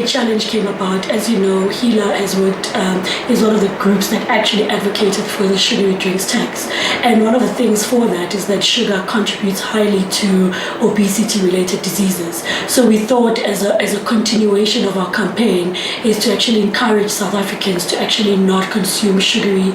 the challenge came about, as you know, HELA is one of the groups that actually advocated for the sugary drinks tax. And one of the things for that is that sugar contributes highly to obesity-related diseases. So we thought as a continuation of our campaign is to actually encourage South Africans to actually not consume sugary,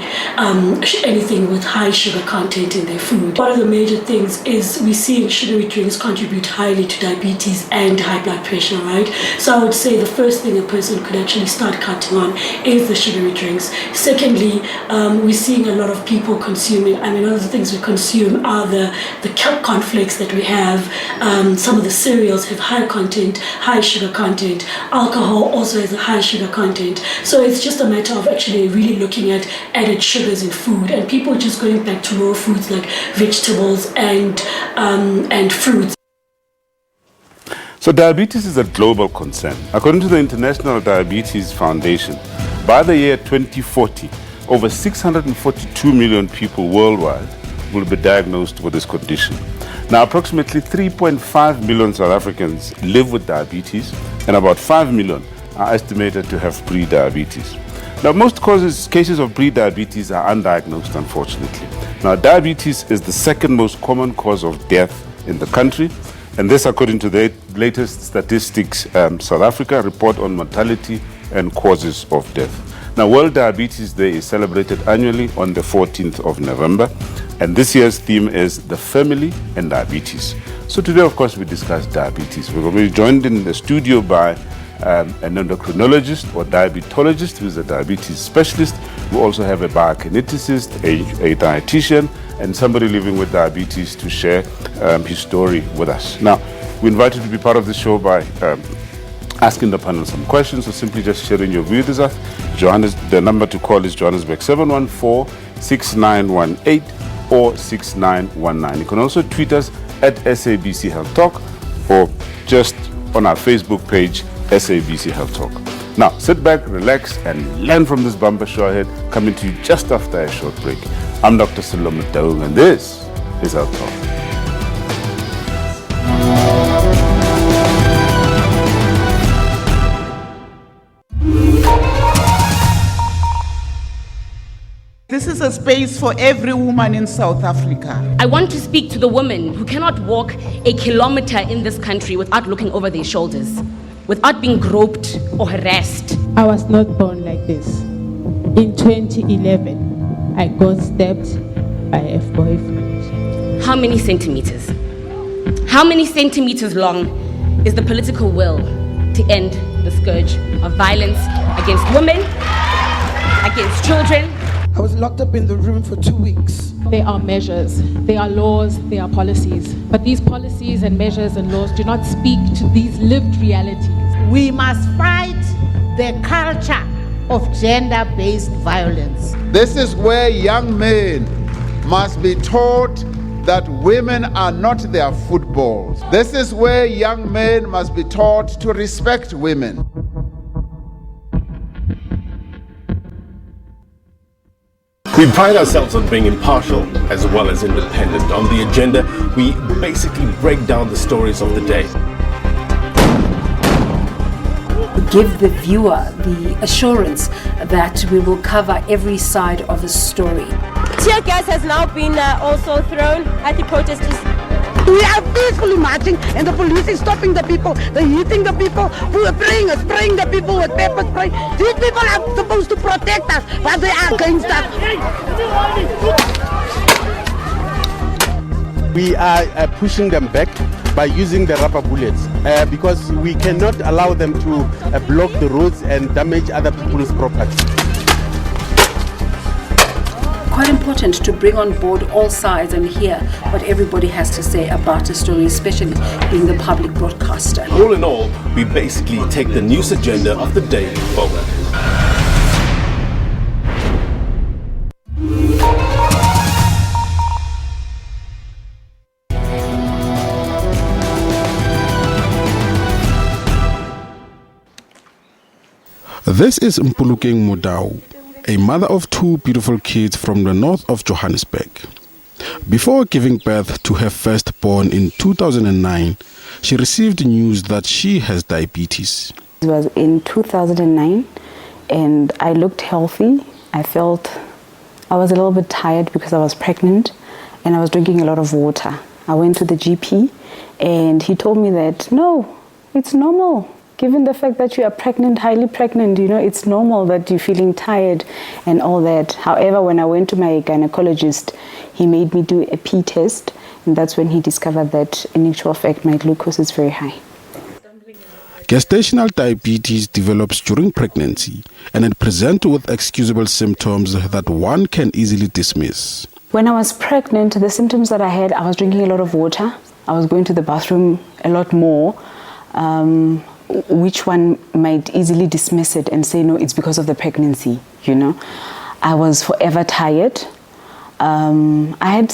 anything with high sugar content in their food. One of the major things is we see sugary drinks contribute highly to diabetes and high blood pressure, right? So I would say the first thing a person could actually start cutting on is the sugary drinks. Secondly, we're seeing a lot of people consuming, one of the things we consume are the cornflakes that we have. Some of the cereals have high sugar content. Alcohol also has a high sugar content. So it's just a matter of actually really looking at added sugars in food, and people just going back to raw foods like vegetables and fruits. So diabetes is a global concern. According to the International Diabetes Foundation, by the year 2040, over 642 million people worldwide will be diagnosed with this condition. Now, approximately 3.5 million South Africans live with diabetes, and about 5 million are estimated to have pre-diabetes. Now, most cases of pre-diabetes are undiagnosed, unfortunately. Now, diabetes is the second most common cause of death in the country, and this according to the latest statistics South Africa report on mortality and causes of death. Now, World Diabetes Day is celebrated annually on the 14th of November, and this year's theme is the family and diabetes. So today, of course, we discuss diabetes. We're going to be joined in the studio by an endocrinologist or diabetologist who is a diabetes specialist. We also have a biokineticist, a dietitian, and somebody living with diabetes to share his story with us. Now, we invite you to be part of the show by asking the panel some questions or simply just sharing your views with us. The number to call is Johannesburg 714-6918 or 6919. You can also tweet us at SABC Health Talk or just on our Facebook page, SABC Health Talk. Now, sit back, relax, and learn from this bumper show ahead, coming to you just after a short break. I'm Dr. Salome Daung, and this is Health Talk. This is a space for every woman in South Africa. I want to speak to the women who cannot walk a kilometer in this country without looking over their shoulders, without being groped or harassed. I was not born like this. In 2011, I got stabbed by a boyfriend. How many centimeters? How many centimeters long is the political will to end the scourge of violence against women, against children? I was locked up in the room for 2 weeks. There are measures, there are laws, there are policies. But these policies and measures and laws do not speak to these lived realities. We must fight the culture of gender-based violence. This is where young men must be taught that women are not their footballs. This is where young men must be taught to respect women. We pride ourselves on being impartial as well as independent. On the agenda, we basically break down the stories of the day. Give the viewer the assurance that we will cover every side of the story. Tear gas has now been also thrown at the protesters. We are peacefully marching and the police is stopping the people. They're hitting the people, spraying the people with pepper spray. These people are supposed to protect us, but they are against us. We are pushing them back by using the rubber bullets because we cannot allow them to block the roads and damage other people's property. Quite important to bring on board all sides and hear what everybody has to say about the story, especially being the public broadcaster. All in all, we basically take the news agenda of the day forward. This is Mpulukeng Mudau, a mother of two beautiful kids from the north of Johannesburg. Before giving birth to her firstborn in 2009, she received news that she has diabetes. It was in 2009 and I looked healthy. I was a little bit tired because I was pregnant and I was drinking a lot of water. I went to the GP and he told me that, no, it's normal. Given the fact that you are pregnant, highly pregnant, it's normal that you're feeling tired and all that. However, when I went to my gynecologist, he made me do a P test, and that's when he discovered that in actual fact my glucose is very high. Gestational diabetes develops during pregnancy and it presents with excusable symptoms that one can easily dismiss. When I was pregnant, the symptoms that I had, I was drinking a lot of water. I was going to the bathroom a lot more. Which one might easily dismiss it and say, no, it's because of the pregnancy, I was forever tired. I had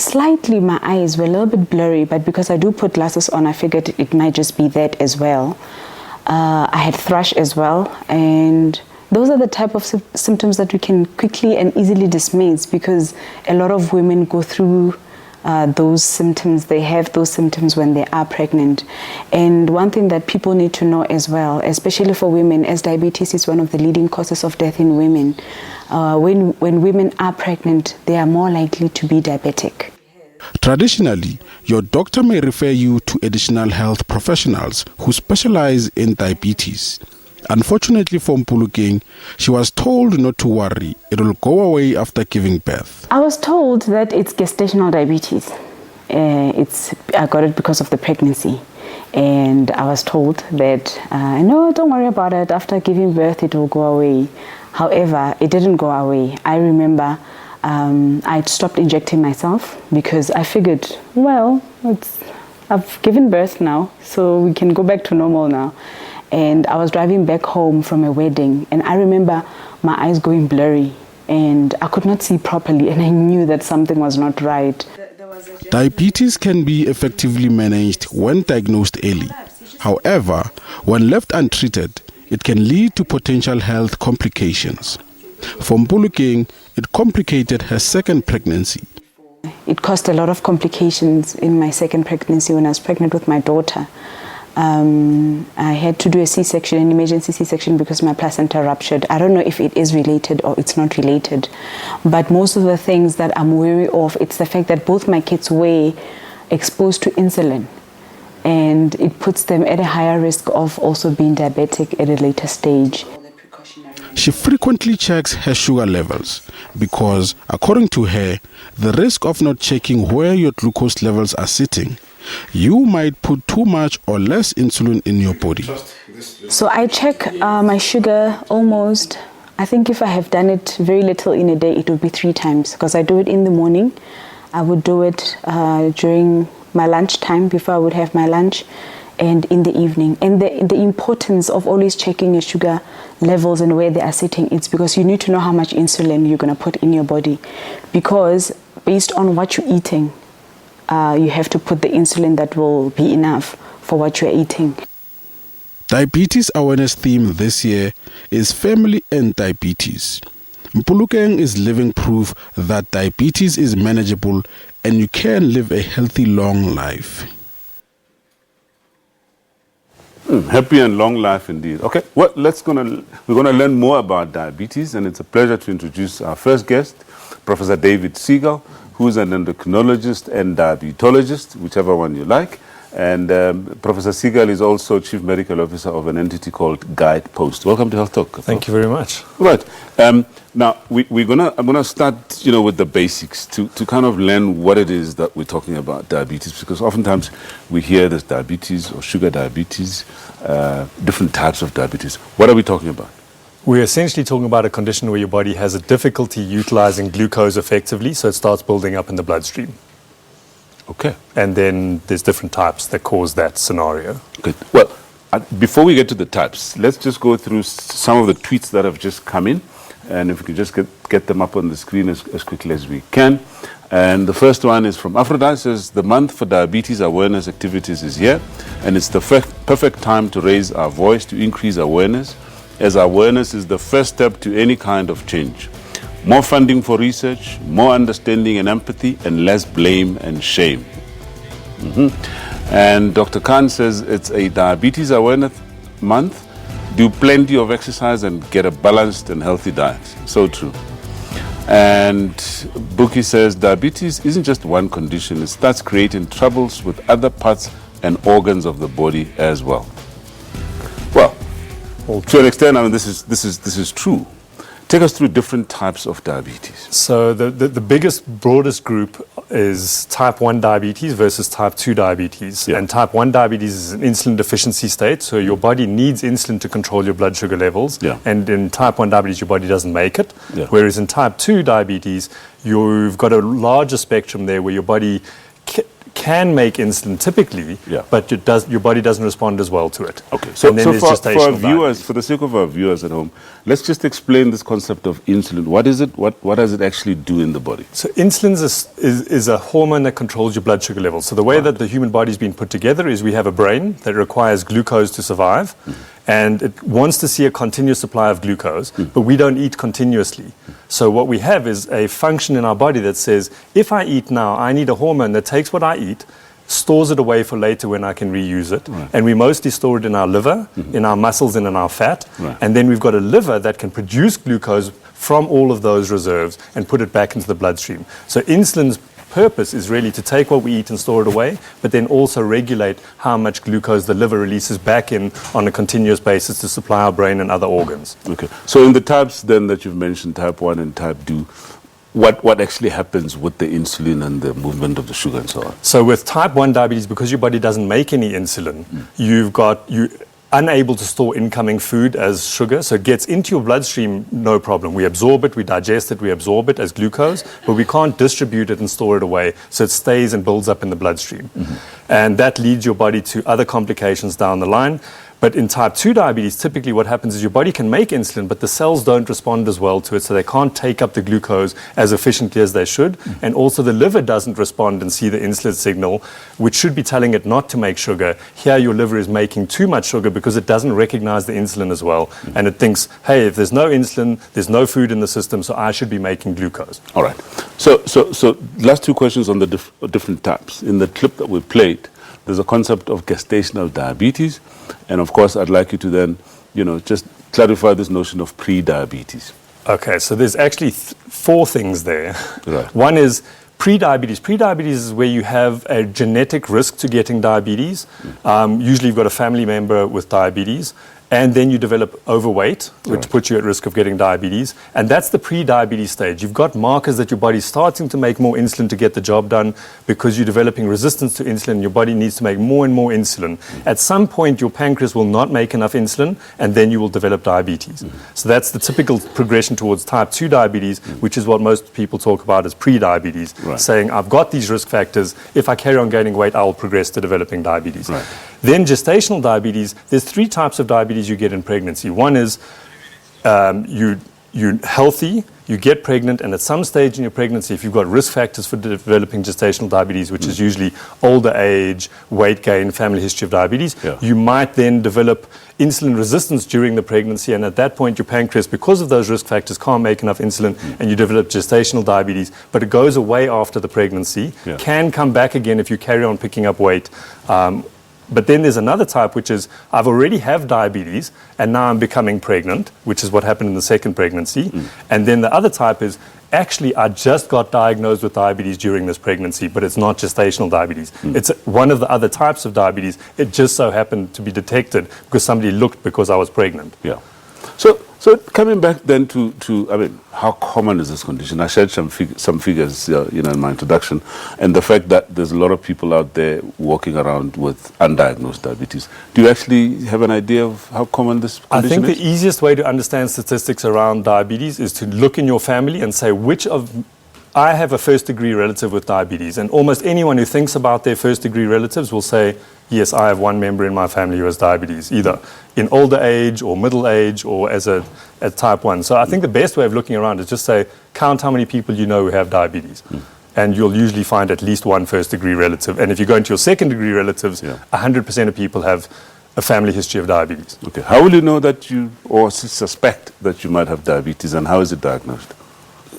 my eyes were a little bit blurry, but because I do put glasses on, I figured it might just be that as well. I had thrush as well, and those are the type of symptoms that we can quickly and easily dismiss because a lot of women go through those symptoms. They have those symptoms when they are pregnant. And one thing that people need to know as well, especially for women, as diabetes is one of the leading causes of death in women, when women are pregnant, they are more likely to be diabetic. Traditionally, your doctor may refer you to additional health professionals who specialize in diabetes. Unfortunately for Mpulukeng, she was told not to worry, it will go away after giving birth. I was told that it's gestational diabetes. I got it because of the pregnancy. And I was told that, no, don't worry about it, after giving birth it will go away. However, it didn't go away. I remember I stopped injecting myself because I figured, well, I've given birth now, so we can go back to normal now. And I was driving back home from a wedding, and I remember my eyes going blurry, and I could not see properly, and I knew that something was not right. Diabetes can be effectively managed when diagnosed early. However, when left untreated, it can lead to potential health complications. For Mpulukeng, it complicated her second pregnancy. It caused a lot of complications in my second pregnancy when I was pregnant with my daughter. I had to do a C-section, an emergency C-section, because my placenta ruptured. I don't know if it is related or it's not related, but most of the things that I'm wary of, it's the fact that both my kids were exposed to insulin, and it puts them at a higher risk of also being diabetic at a later stage. She frequently checks her sugar levels because, according to her, the risk of not checking where your glucose levels are sitting, you might put too much or less insulin in your body. So I check my sugar almost, I think if I have done it very little in a day, it would be 3 times, because I do it in the morning. I would do it during my lunchtime, before I would have my lunch, and in the evening. And the importance of always checking your sugar levels and where they are sitting, it's because you need to know how much insulin you're going to put in your body, because based on what you're eating, you have to put the insulin that will be enough for what you're eating. Diabetes awareness theme this year is Family and Diabetes. Mpulukeng is living proof that diabetes is manageable and you can live a healthy, long life. Happy and long life indeed. Okay, well, we're going to learn more about diabetes, and it's a pleasure to introduce our first guest, Professor David Siegel, who's an endocrinologist and diabetologist, whichever one you like. And Professor Siegel is also Chief Medical Officer of an entity called Guidepost. Welcome to Health Talk. Thank you very much. Right. Now, I'm gonna start, with the basics to kind of learn what it is that we're talking about diabetes, because oftentimes we hear this diabetes or sugar diabetes, different types of diabetes. What are we talking about? We're essentially talking about a condition where your body has a difficulty utilizing glucose effectively, so it starts building up in the bloodstream. Okay. And then there's different types that cause that scenario. Good. Well, before we get to the types, let's just go through some of the tweets that have just come in, and if we could just get them up on the screen as quickly as we can. And the first one is from Aphrodite. It says, the month for diabetes awareness activities is here, and it's the perfect time to raise our voice to increase awareness, as awareness is the first step to any kind of change. More funding for research, more understanding and empathy, and less blame and shame. And Dr. Khan says it's a diabetes awareness month, do plenty of exercise and get a balanced and healthy diet. So true. And Buki says diabetes isn't just one condition, it starts creating troubles with other parts and organs of the body as well. Well, to an extent, I mean, this is true. Take us through different types of diabetes. So the biggest, broadest group is type 1 diabetes versus type 2 diabetes. And type 1 diabetes is an insulin deficiency state, so your body needs insulin to control your blood sugar levels. And in type 1 diabetes, your body doesn't make it. Whereas in type 2 diabetes, you've got a larger spectrum there where your body can make insulin typically, but your body doesn't respond as well to it. Okay, so for our viewers, for the sake of our viewers at home, let's just explain this concept of insulin. What is it? What does it actually do in the body? So insulin is a hormone that controls your blood sugar levels. So the way that the human body's been put together is we have a brain that requires glucose to survive, and it wants to see a continuous supply of glucose, but we don't eat continuously. So what we have is a function in our body that says, if I eat now, I need a hormone that takes what I eat, stores it away for later when I can reuse it. And we mostly store it in our liver, in our muscles and in our fat. And then we've got a liver that can produce glucose from all of those reserves and put it back into the bloodstream. So insulin's purpose is really to take what we eat and store it away, but then also regulate how much glucose the liver releases back in on a continuous basis to supply our brain and other organs. Okay. So in the types then that you've mentioned, type 1 and type 2, what actually happens with the insulin and the movement of the sugar and so on? So with type 1 diabetes, because your body doesn't make any insulin, you're unable to store incoming food as sugar, so it gets into your bloodstream, no problem. We absorb it, we digest it, we absorb it as glucose, but we can't distribute it and store it away, so it stays and builds up in the bloodstream. And that leads your body to other complications down the line. But in type 2 diabetes, typically what happens is your body can make insulin, but the cells don't respond as well to it, so they can't take up the glucose as efficiently as they should. And also the liver doesn't respond and see the insulin signal, which should be telling it not to make sugar. Here your liver is making too much sugar because it doesn't recognize the insulin as well. And it thinks, hey, if there's no insulin, there's no food in the system, so I should be making glucose. All right. So last two questions on the different types. In the clip that we played, there's a concept of gestational diabetes. And of course, I'd like you to then, just clarify this notion of pre-diabetes. Okay, so there's actually four things there. Right. One is pre-diabetes. Pre-diabetes is where you have a genetic risk to getting diabetes. Usually you've got a family member with diabetes. And then you develop overweight, which puts you at risk of getting diabetes. And that's the pre-diabetes stage. You've got markers that your body's starting to make more insulin to get the job done because you're developing resistance to insulin. Your body needs to make more and more insulin. At some point, your pancreas will not make enough insulin, and then you will develop diabetes. So that's the typical progression towards type 2 diabetes, which is what most people talk about as pre-diabetes, saying, I've got these risk factors. If I carry on gaining weight, I'll progress to developing diabetes. Then gestational diabetes, there's three types of diabetes you get in pregnancy. One is you're healthy, you get pregnant, and at some stage in your pregnancy, if you've got risk factors for developing gestational diabetes, which is usually older age, weight gain, family history of diabetes, you might then develop insulin resistance during the pregnancy, and at that point your pancreas, because of those risk factors, can't make enough insulin, and you develop gestational diabetes, but it goes away after the pregnancy, can come back again if you carry on picking up weight. But then there's another type, which is I've already have diabetes and now I'm becoming pregnant, which is what happened in the second pregnancy. And then the other type is actually I just got diagnosed with diabetes during this pregnancy, but it's not gestational diabetes. It's one of the other types of diabetes. It just so happened to be detected because somebody looked because I was pregnant. So coming back then to how common is this condition? I shared some figures, in my introduction, and the fact that there's a lot of people out there walking around with undiagnosed diabetes. Do you actually have an idea of how common this condition is? I think the easiest way to understand statistics around diabetes is to look in your family and say I have a first-degree relative with diabetes, and almost anyone who thinks about their first-degree relatives will say, yes, I have one member in my family who has diabetes, either in older age or middle age or as type 1. So I think the best way of looking around is just say, count how many people you know who have diabetes. And you'll usually find at least one first-degree relative. And if you go into your second-degree relatives, 100% of people have a family history of diabetes. Okay. How will you know that or suspect that you might have diabetes, and how is it diagnosed?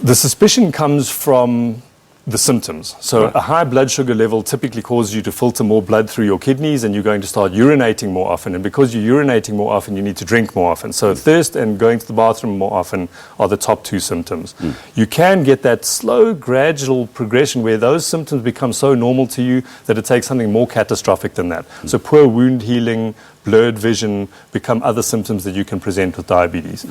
The suspicion comes from the symptoms. So a high blood sugar level typically causes you to filter more blood through your kidneys, and you're going to start urinating more often. And because you're urinating more often, you need to drink more often. So thirst and going to the bathroom more often are the top two symptoms. You can get that slow, gradual progression where those symptoms become so normal to you that it takes something more catastrophic than that. So poor wound healing, blurred vision become other symptoms that you can present with diabetes.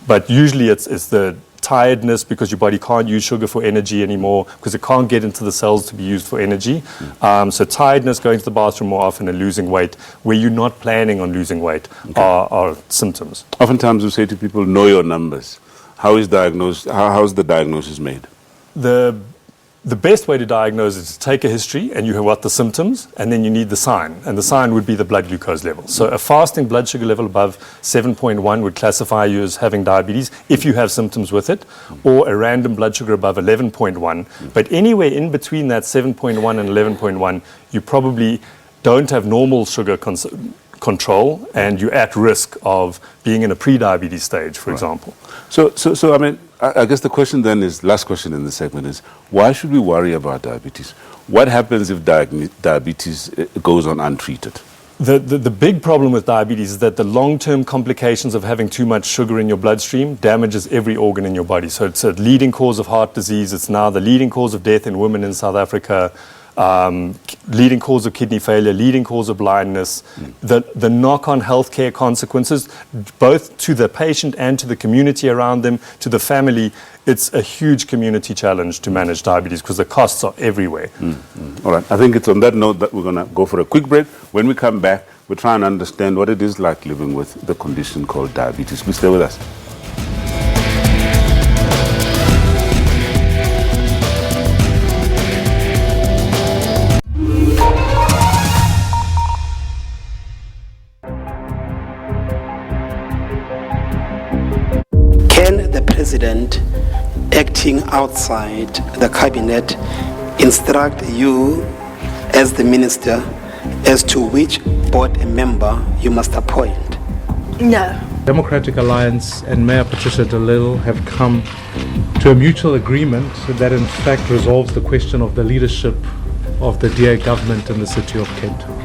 But usually it's the tiredness, because your body can't use sugar for energy anymore, because it can't get into the cells to be used for energy. So tiredness, going to the bathroom more often, and losing weight where you're not planning on losing weight are symptoms. Oftentimes we say to people, know your numbers. How's the diagnosis made? The best way to diagnose is to take a history, and you have what the symptoms, and then you need the sign, and the sign would be the blood glucose level. So a fasting blood sugar level above 7.1 would classify you as having diabetes if you have symptoms with it, or a random blood sugar above 11.1. But anywhere in between that 7.1 and 11.1, you probably don't have normal sugar control, and you're at risk of being in a pre-diabetes stage, for example. So I mean, I guess the question then is, last question in this segment is, why should we worry about diabetes? What happens if diabetes goes on untreated? The big problem with diabetes is that the long-term complications of having too much sugar in your bloodstream damages every organ in your body. So it's a leading cause of heart disease. It's now the leading cause of death in women in South Africa. Leading cause of kidney failure, leading cause of blindness, the knock-on healthcare consequences, both to the patient and to the community around them, to the family. It's a huge community challenge to manage diabetes because the costs are everywhere. All right, I think it's on that note that we're going to go for a quick break. When we come back, we'll try and understand what it is like living with the condition called diabetes. Please stay with us. President acting outside the cabinet instruct you as the minister as to which board member you must appoint? No. Democratic Alliance and Mayor Patricia de Lille have come to a mutual agreement that in fact resolves the question of the leadership of the DA government in the city of Cape Town.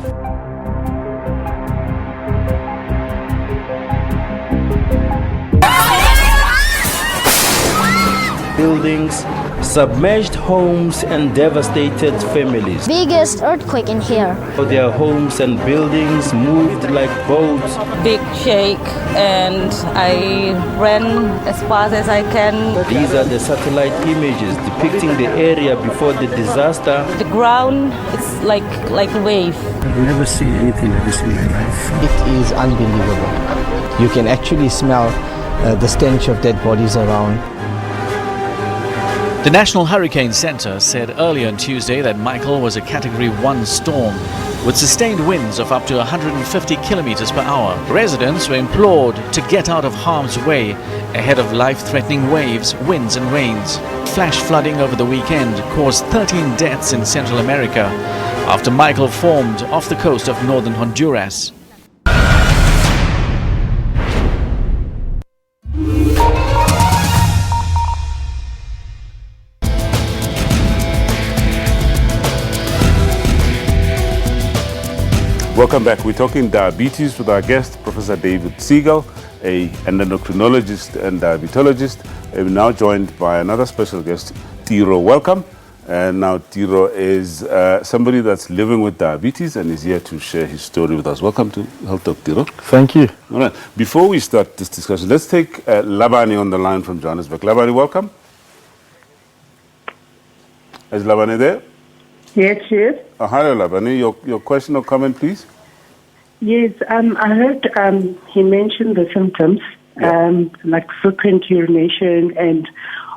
Buildings, submerged homes and devastated families. Biggest earthquake in here. Their homes and buildings moved like boats. Big shake, and I ran as fast as I can. These are the satellite images depicting the area before the disaster. The ground is like a wave. I've never seen anything like this in my life. It is unbelievable. You can actually smell the stench of dead bodies around. The National Hurricane Center said earlier on Tuesday that Michael was a Category 1 storm with sustained winds of up to 150 kilometers per hour. Residents were implored to get out of harm's way ahead of life-threatening waves, winds and rains. Flash flooding over the weekend caused 13 deaths in Central America after Michael formed off the coast of northern Honduras. Welcome back. We're talking diabetes with our guest, Professor David Siegel, an endocrinologist and diabetologist. We're now joined by another special guest, Tiro. Welcome. And now Tiro is somebody that's living with diabetes and is here to share his story with us. Welcome to Health Talk, Tiro. Thank you. All right. Before we start this discussion, let's take Labani on the line from Johannesburg. Labani, welcome. Is Labani there? Yes, yes. Hello, Labani. Your question or comment, please? Yes, I heard he mentioned the symptoms, like frequent urination and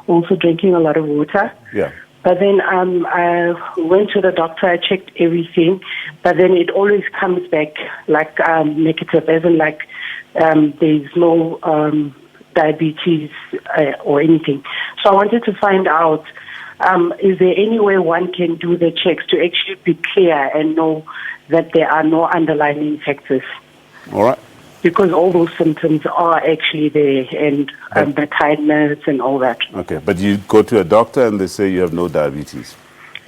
also drinking a lot of water. Yeah. But then I went to the doctor, I checked everything, but then it always comes back like negative, as in like there's no diabetes or anything. So I wanted to find out, is there any way one can do the checks to actually be clear and know that there are no underlying factors? All right. Because all those symptoms are actually there, and the tiredness and all that. Okay, but you go to a doctor and they say you have no diabetes.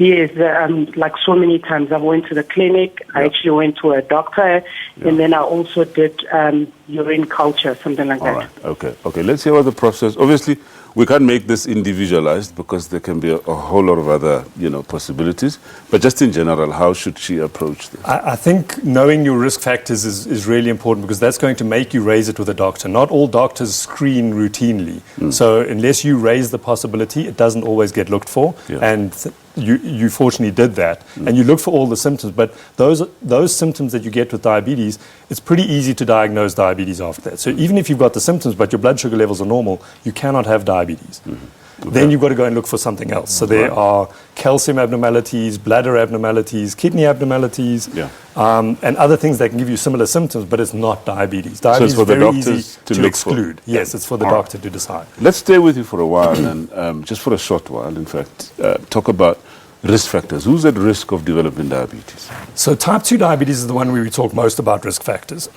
Yes, like so many times. I went to the clinic. I actually went to a doctor, and then I also did urine culture, something like that. All right. Okay. Let's hear about the process. Obviously, we can't make this individualized because there can be a whole lot of other, possibilities. But just in general, how should she approach this? I think knowing your risk factors is really important because that's going to make you raise it with a doctor. Not all doctors screen routinely. So unless you raise the possibility, it doesn't always get looked for. And you fortunately did that. And you look for all the symptoms. But those symptoms that you get with diabetes, it's pretty easy to diagnose diabetes after that. So even if you've got the symptoms but your blood sugar levels are normal, you cannot have diabetes. Then you've got to go and look for something else. So there are calcium abnormalities, bladder abnormalities, kidney abnormalities, and other things that can give you similar symptoms, but it's not diabetes. Diabetes so it's for is very the doctors easy to to look exclude. for. Yes, it's for the doctor to decide. Let's stay with you for a while and just for a short while, in fact, talk about risk factors. Who's at risk of developing diabetes? So type 2 diabetes is the one where we talk most about risk factors.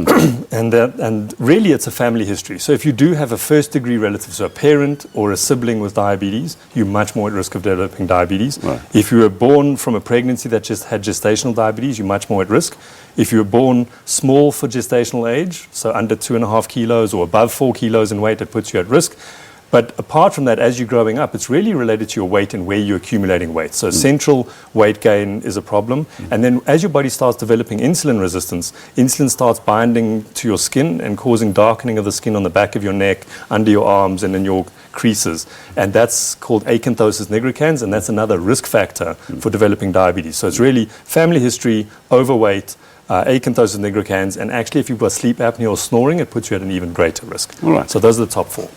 and really it's a family history. So if you do have a first degree relative, so a parent or a sibling with diabetes, you're much more at risk of developing diabetes. If you were born from a pregnancy that just had gestational diabetes, you're much more at risk. If you were born small for gestational age, so under 2.5 kilos or above 4 kilos in weight, it puts you at risk. But apart from that, as you're growing up, it's really related to your weight and where you're accumulating weight. So central weight gain is a problem. And then as your body starts developing insulin resistance, insulin starts binding to your skin and causing darkening of the skin on the back of your neck, under your arms, and in your creases. And that's called acanthosis nigricans, and that's another risk factor for developing diabetes. So it's really family history, overweight, acanthosis nigricans, and actually if you've got sleep apnea or snoring, it puts you at an even greater risk. All right. So those are the top 4.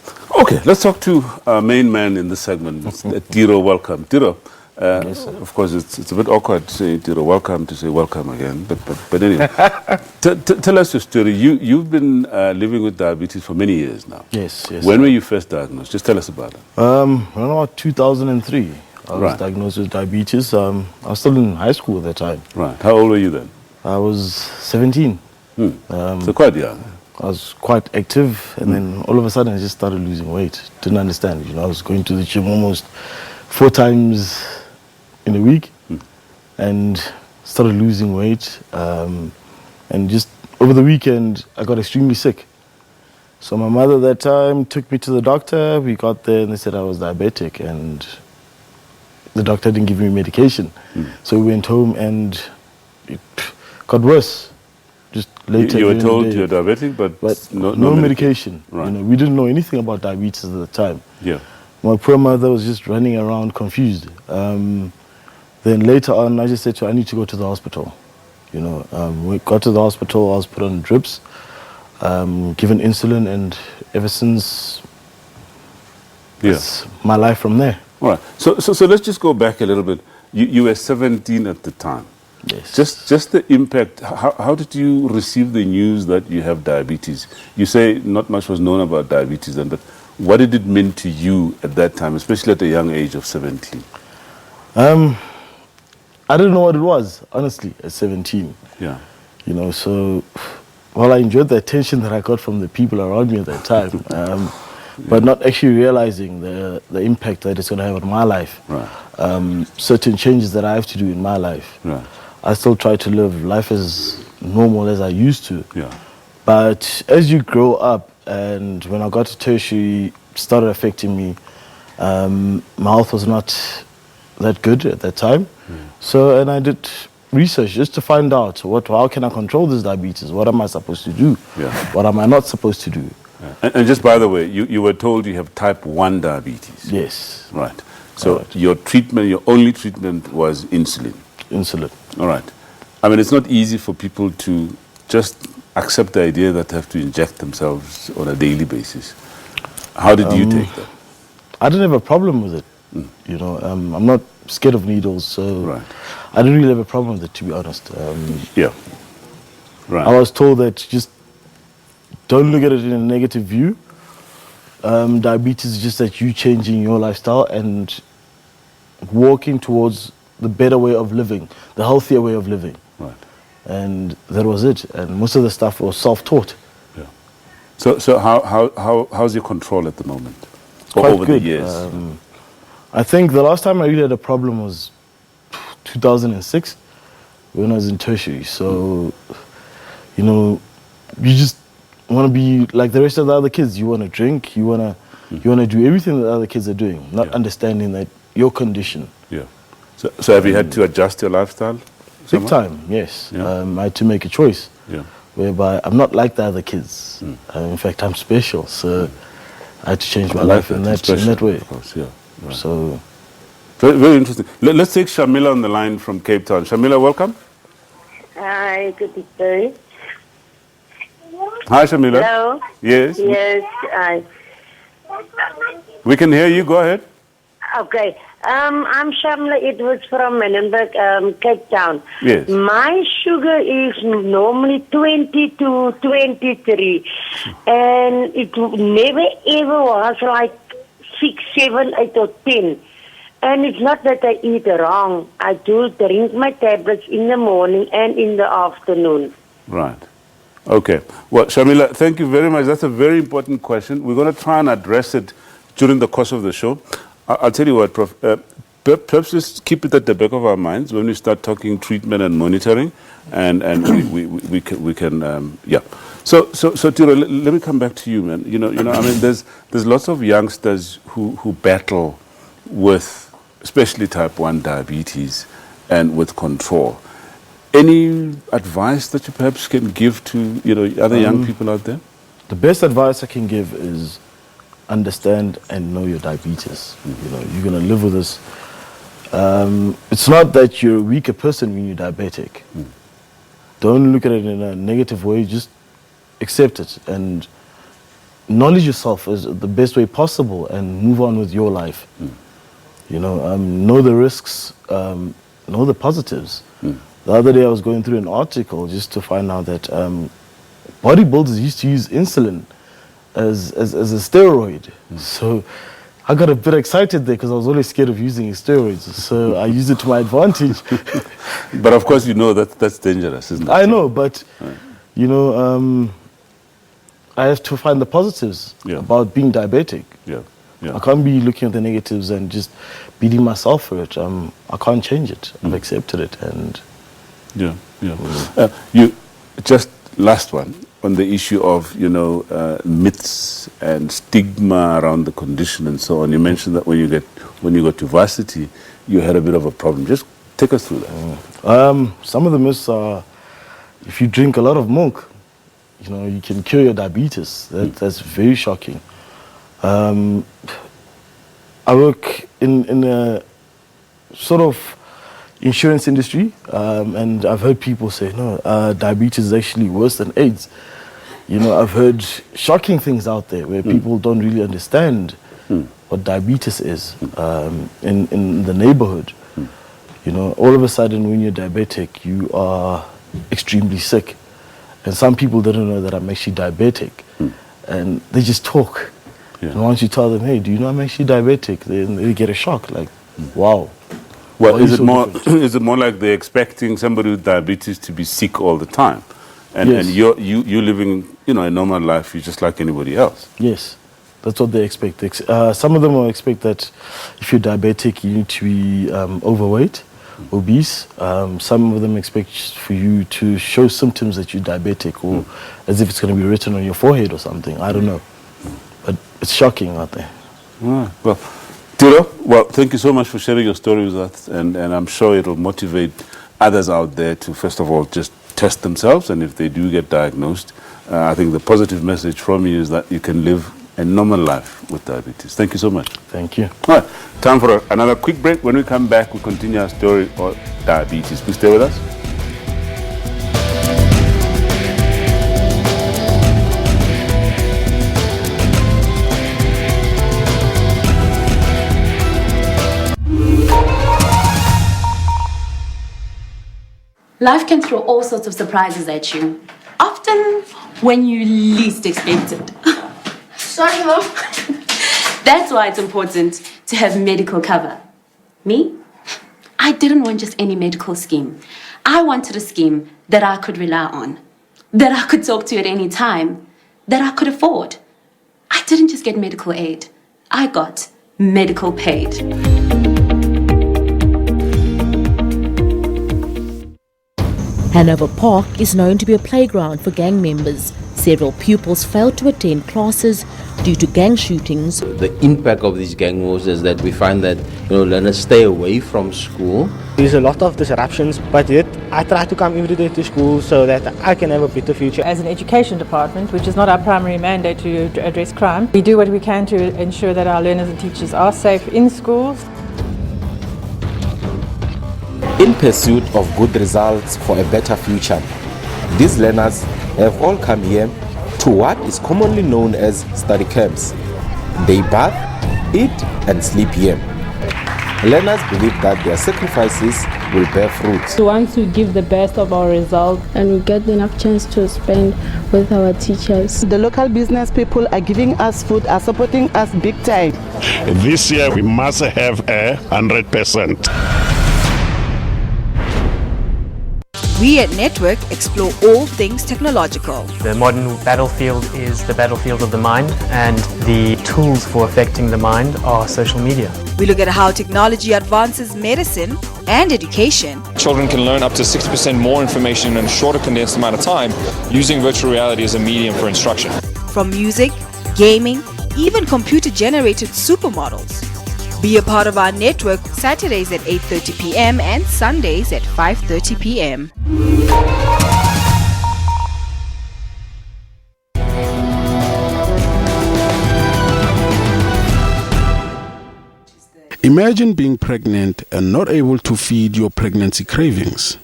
Okay, let's talk to our main man in this segment, Tiro. Welcome. Tiro, of course, it's a bit awkward to say Tiro, welcome, to say welcome again, but anyway. Tell us your story. You've been living with diabetes for many years now. Yes. When were you first diagnosed? Just tell us about it. Around about 2003, I was diagnosed with diabetes. I was still in high school at that time. Right. How old were you then? I was 17. So quite young. I was quite active, and then all of a sudden I just started losing weight. Didn't understand, I was going to the gym almost 4 times in a week, and started losing weight. And just over the weekend, I got extremely sick. So my mother at that time took me to the doctor. We got there and they said I was diabetic, and the doctor didn't give me medication. So we went home and it got worse. Just later, you were told you're diabetic, but no medication. Right. We didn't know anything about diabetes at the time. Yeah. My poor mother was just running around confused. Then later on, I just said to her, I need to go to the hospital. We got to the hospital, I was put on drips, given insulin, and ever since, it's my life from there. All right. So let's just go back a little bit. You were 17 at the time. Yes. Just the impact. How did you receive the news that you have diabetes? You say not much was known about diabetes then, but what did it mean to you at that time, especially at the young age of 17? I didn't know what it was, honestly, at 17. Yeah. So while I enjoyed the attention that I got from the people around me at that time, but not actually realizing the impact that it's going to have on my life. Right. Certain changes that I have to do in my life. Right. I still try to live life as normal as I used to. Yeah. But as you grow up, and when I got to tertiary, it started affecting me. My health was not that good at that time. And I did research just to find out how can I control this diabetes? What am I supposed to do? Yeah. What am I not supposed to do? Yeah. And just by the way, you were told you have type 1 diabetes. Yes. Right. So your only treatment was insulin. Insulin. All right. I mean, it's not easy for people to just accept the idea that they have to inject themselves on a daily basis. How did you take that? I didn't have a problem with it. I'm not scared of needles, so I didn't really have a problem with it, to be honest. Yeah. Right. I was told that just don't look at it in a negative view. Diabetes is just that you changing your lifestyle and walking towards the better way of living, the healthier way of living. Right. And that was it. And most of the stuff was self-taught. Yeah. So how's your control at the moment? Quite over good. The years? I think the last time I really had a problem was 2006 when I was in tertiary. So, you know, you just want to be like the rest of the other kids. You want to drink, you want to do everything that other kids are doing, not understanding that your condition. Yeah. So have you had to adjust your lifestyle? Big time, yes. I had to make a choice. Yeah. Whereby I'm not like the other kids. In fact, I'm special. So I had to change my life in that way. Of course, yeah. Right. So very, very interesting. Let's take Shamila on the line from Cape Town. Shamila, welcome. Hi, good day. Hi, Shamila. Hello. Yes. Yes. Hi. We can hear you. Go ahead. Okay. I'm Shamla. It was from Menenberg, Cape Town. Yes. My sugar is normally 20 to 23, and it never ever was like 6, 7, 8, or 10. And it's not that I eat wrong. I do drink my tablets in the morning and in the afternoon. Right. Okay. Well, Shamila, thank you very much. That's a very important question. We're going to try and address it during the course of the show. I'll tell you what, Prof. Perhaps just keep it at the back of our minds when we start talking treatment and monitoring, and we can yeah. So Tiro, let me come back to you, man. You know, I mean, there's lots of youngsters who battle with, especially type 1 diabetes, and with control. Any advice that you perhaps can give to other young people out there? The best advice I can give is understand and know your diabetes. You know, you're going to live with this. It's not that you're a weaker person when you're diabetic. Don't look at it in a negative way. Just accept it and knowledge yourself as the best way possible and move on with your life. You know the risks, know the positives. The other day I was going through an article just to find out that bodybuilders used to use insulin as a steroid. So I got a bit excited there because I was always scared of using steroids. So I used it to my advantage. But of course, you know that's dangerous, isn't it? I know, but you know, I have to find the positives about being diabetic. Yeah. I can't be looking at the negatives and just beating myself for it. I can't change it. I've accepted it, and you just last one on the issue of myths and stigma around the condition and so on. You mentioned that when you got to varsity, you had a bit of a problem. Just take us through that. Some of the myths are, if you drink a lot of milk, you can cure your diabetes. That's very shocking. I work in a sort of insurance industry, and I've heard people say, no, diabetes is actually worse than AIDS. I've heard shocking things out there where people don't really understand what diabetes is in the neighborhood. All of a sudden when you're diabetic, you are extremely sick. And some people didn't know that I'm actually diabetic. And they just talk. And once you tell them, hey, do you know I'm actually diabetic? Then they get a shock, like, wow. Well, is it more like they're expecting somebody with diabetes to be sick all the time? And you're living, a normal life, you're just like anybody else. Yes, that's what they expect. Some of them will expect that if you're diabetic, you need to be overweight, obese. Some of them expect for you to show symptoms that you're diabetic, or as if it's going to be written on your forehead or something. I don't know. But it's shocking out there. Well, Tiro, thank you so much for sharing your story with us, and I'm sure it'll motivate others out there to, first of all, just test themselves, and if they do get diagnosed, I think the positive message from you is that you can live a normal life with diabetes. Thank you so much. Thank you. All right, time for another quick break. When we come back, we'll continue our story on diabetes. Please stay with us. Life can throw all sorts of surprises at you, often when you least expect it. Sorry, Mom. That's why it's important to have medical cover. Me? I didn't want just any medical scheme. I wanted a scheme that I could rely on, that I could talk to at any time, that I could afford. I didn't just get medical aid. I got medical paid. Hanover Park is known to be a playground for gang members. Several pupils failed to attend classes due to gang shootings. The impact of these gang wars is that we find that learners stay away from school. There's a lot of disruptions, but yet I try to come every day to school so that I can have a better future. As an education department, which is not our primary mandate to address crime, we do what we can to ensure that our learners and teachers are safe in schools. In pursuit of good results for a better future, these learners have all come here to what is commonly known as study camps. They bath, eat and sleep here. Learners believe that their sacrifices will bear fruit. We want to give the best of our results and we get enough chance to spend with our teachers. The local business people are giving us food, are supporting us big time. This year we must have 100%. We at Network explore all things technological. The modern battlefield is the battlefield of the mind, and the tools for affecting the mind are social media. We look at how technology advances medicine and education. Children can learn up to 60% more information in a shorter condensed amount of time using virtual reality as a medium for instruction. From music, gaming, even computer-generated supermodels. Be a part of our network Saturdays at 8:30 p.m. and Sundays at 5:30 p.m. Imagine being pregnant and not able to feed your pregnancy cravings.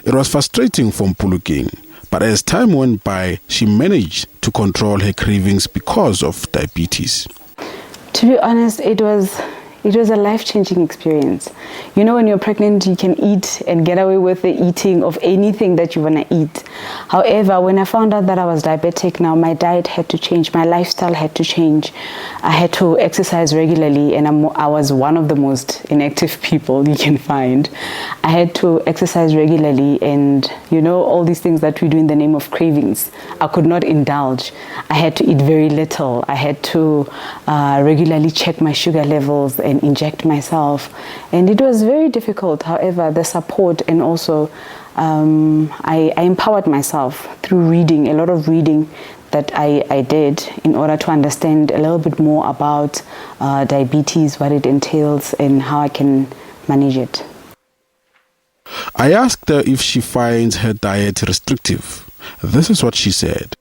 It was frustrating for Mpulukeng, but as time went by, she managed to control her cravings because of diabetes. To be honest, it was a life-changing experience. You know, when you're pregnant, you can eat and get away with the eating of anything that you want to eat. However, when I found out that I was diabetic now, my diet had to change, my lifestyle had to change. I had to exercise regularly, and I was one of the most inactive people you can find. I had to exercise regularly, and all these things that we do in the name of cravings, I could not indulge. I had to eat very little. I had to regularly check my sugar levels and inject myself, and it was very difficult. However, the support and also I empowered myself through reading, a lot of reading that I did in order to understand a little bit more about diabetes, what it entails and how I can manage it. I asked her if she finds her diet restrictive. This is what she said.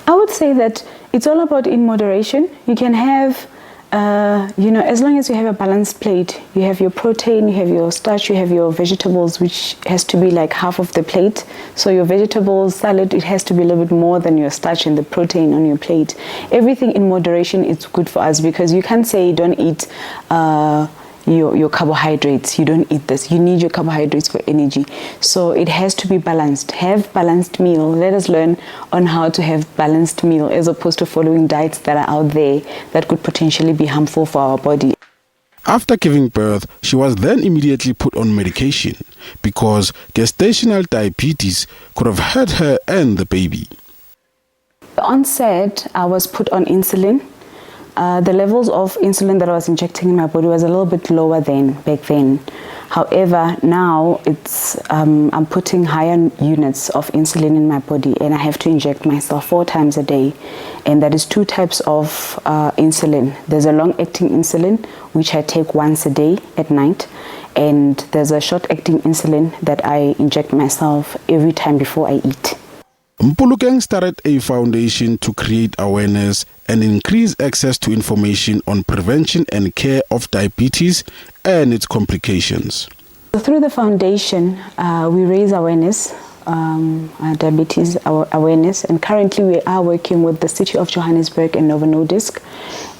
I would say that it's all about in moderation. You can have as long as you have a balanced plate, you have your protein, you have your starch, you have your vegetables, which has to be like half of the plate. So your vegetables, salad, it has to be a little bit more than your starch and the protein on your plate. Everything in moderation is good for us, because you can't say you don't eat your carbohydrates, you don't eat this. You need your carbohydrates for energy. So it has to be balanced. Have balanced meal. Let us learn on how to have balanced meal, as opposed to following diets that are out there that could potentially be harmful for our body. After giving birth, she was then immediately put on medication because gestational diabetes could have hurt her and the baby. The onset, I was put on insulin. The levels of insulin that I was injecting in my body was a little bit lower than back then. However, now I'm putting higher units of insulin in my body, and I have to inject myself 4 times a day. And that is 2 types of insulin. There's a long-acting insulin, which I take once a day at night. And there's a short-acting insulin that I inject myself every time before I eat. Mpulukeng started a foundation to create awareness and increase access to information on prevention and care of diabetes and its complications. Through the foundation, we raise awareness, diabetes awareness, and currently we are working with the City of Johannesburg and Novo Nordisk,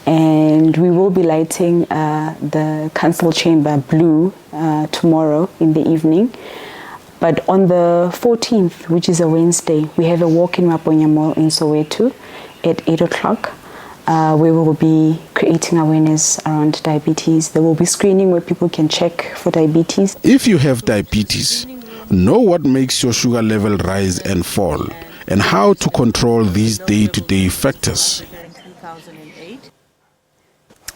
and we will be lighting the council chamber blue tomorrow in the evening. But on the 14th, which is a Wednesday, we have a walk in Maponya Mall in Soweto at 8 o'clock. We will be creating awareness around diabetes. There will be screening where people can check for diabetes. If you have diabetes, know what makes your sugar level rise and fall, and how to control these day-to-day factors.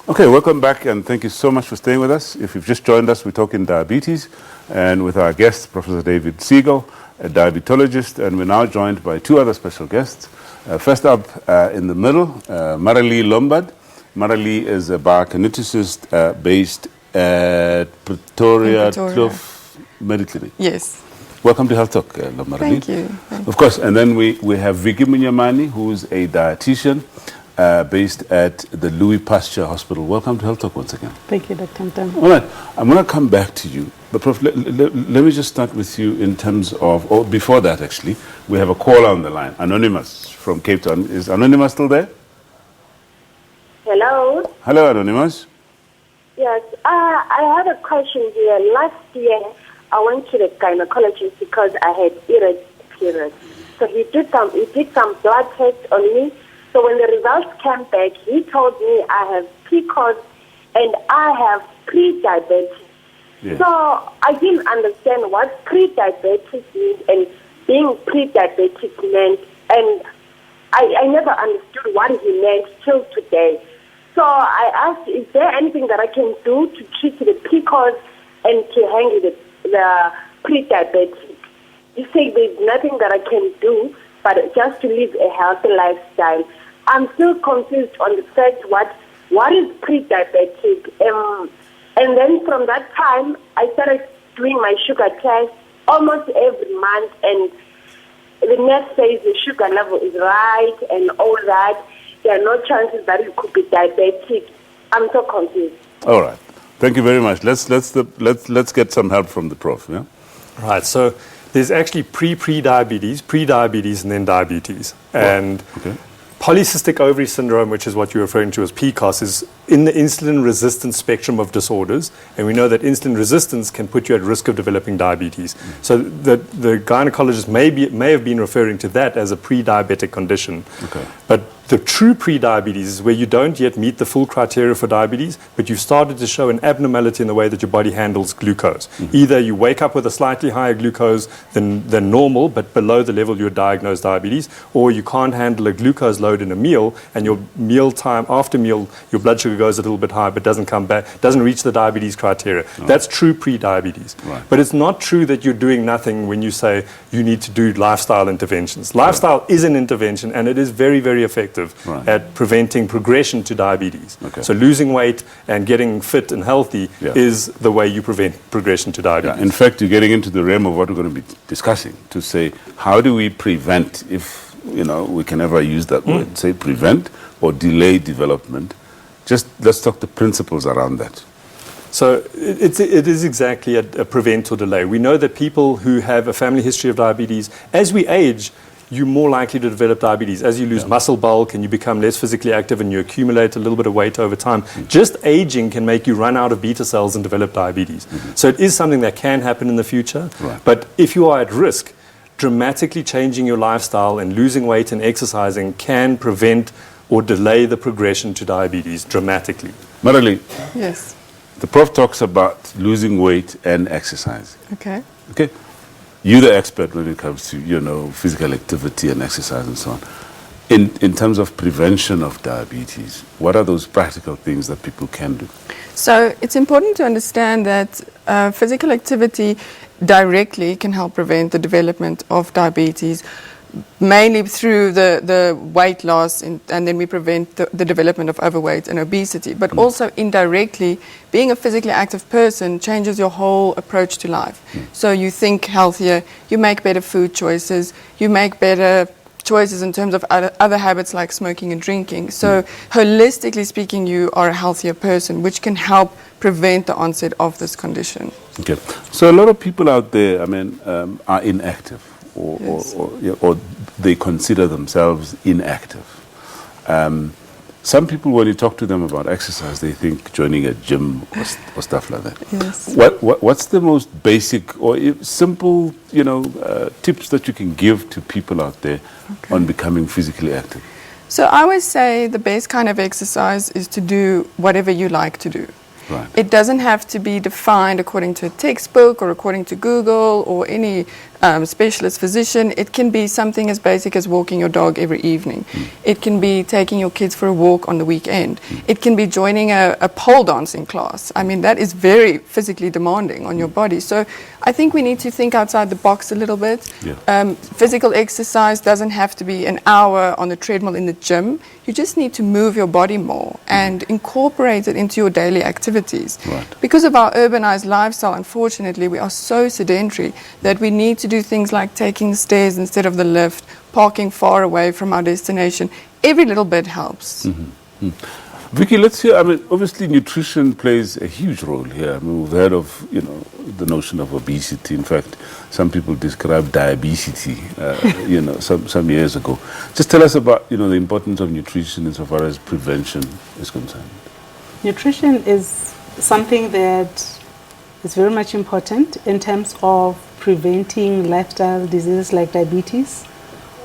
Okay, welcome back, and thank you so much for staying with us. If you've just joined us, we're talking diabetes, and with our guest, Professor David Siegel, a diabetologist, and we're now joined by two other special guests. First up, in the middle, Marilee Lombard. Marilee is a biokineticist based at Pretoria Kloof Medical Clinic. Yes. Welcome to Health Talk, Marilee. Thank you. Of course, and then we have Vicky Munyamani, who's a dietitian based at the Louis Pasteur Hospital. Welcome to Health Talk once again. Thank you, Dr. Mtam. All right, I'm going to come back to you. But Prof, let me just start with you in terms of, or before that actually, we have a caller on the line, Anonymous from Cape Town. Is Anonymous still there? Hello. Hello, Anonymous. Yes, I have a question here. Last year, I went to the gynecologist because I had irregular periods. So he did some blood tests on me. So when the results came back, he told me I have PCOS and I have pre-diabetes. Yeah. So I didn't understand what pre-diabetes means and being pre-diabetic meant, and I never understood what he meant till today. So I asked, is there anything that I can do to treat the PCOS and to handle the pre-diabetic? He said there's nothing that I can do, but just to live a healthy lifestyle. I'm still confused on the fact what is pre-diabetic. And then from that time, I started doing my sugar test almost every month, and the nurse says the sugar level is right and all that. There are no chances that you could be diabetic. I'm so confused. All right. Thank you very much. Let's get some help from the Prof. Yeah. Right. So there's actually pre-diabetes, and then diabetes. And polycystic ovary syndrome, which is what you're referring to as PCOS, is in the insulin-resistant spectrum of disorders, and we know that insulin resistance can put you at risk of developing diabetes. So the gynecologist may have been referring to that as a pre-diabetic condition. Okay. But the true pre-diabetes is where you don't yet meet the full criteria for diabetes, but you've started to show an abnormality in the way that your body handles glucose. Either you wake up with a slightly higher glucose than normal, but below the level you're diagnosed diabetes, or you can't handle a glucose load in a meal, and your meal time, after meal, your blood sugar goes a little bit high, but doesn't come back, doesn't reach the diabetes criteria. That's true pre-diabetes. Right. But it's not true that you're doing nothing when you say you need to do lifestyle interventions. Lifestyle is an intervention, and it is very, very effective at preventing progression to diabetes. So losing weight and getting fit and healthy is the way you prevent progression to diabetes. Yeah. In fact, you're getting into the realm of what we're going to be discussing, to say, how do we prevent, if we can ever use that word, say prevent or delay development. Just let's talk the principles around that. So it is exactly a prevent or delay. We know that people who have a family history of diabetes, as we age, you're more likely to develop diabetes. As you lose muscle bulk and you become less physically active and you accumulate a little bit of weight over time, just aging can make you run out of beta cells and develop diabetes. So it is something that can happen in the future. But if you are at risk, dramatically changing your lifestyle and losing weight and exercising can prevent or delay the progression to diabetes dramatically. Marilee. Yes. The Prof talks about losing weight and exercise. Okay. Okay. You're the expert when it comes to, physical activity and exercise and so on. In terms of prevention of diabetes, what are those practical things that people can do? So it's important to understand that physical activity directly can help prevent the development of diabetes, mainly through the weight loss, and then we prevent the development of overweight and obesity. But also indirectly, being a physically active person changes your whole approach to life. So you think healthier, you make better food choices, you make better choices in terms of other habits like smoking and drinking. So holistically speaking, you are a healthier person, which can help prevent the onset of this condition. Okay. So a lot of people out there, are inactive. Or they consider themselves inactive. Some people, when you talk to them about exercise, they think joining a gym or stuff like that. Yes. What's the most basic or simple, tips that you can give to people out there on becoming physically active? So I always say the best kind of exercise is to do whatever you like to do. Right. It doesn't have to be defined according to a textbook or according to Google or any specialist physician. It can be something as basic as walking your dog every evening. It can be taking your kids for a walk on the weekend. It can be joining a pole dancing class. I mean, that is very physically demanding on your body. So I think we need to think outside the box a little bit. Physical exercise doesn't have to be an hour on the treadmill in the gym. You just need to move your body more and incorporate it into your daily activities. Because of our urbanized lifestyle, unfortunately, we are so sedentary that we need to do things like taking the stairs instead of the lift, parking far away from our destination. Every little bit helps. Vicky, let's hear, I mean, obviously nutrition plays a huge role here. I mean, we've heard of, you know, the notion of obesity. In fact, some people describe diabetes, you know, some years ago. Just tell us about, you know, the importance of nutrition insofar as prevention is concerned. Nutrition is something that is very much important in terms of preventing lifestyle diseases like diabetes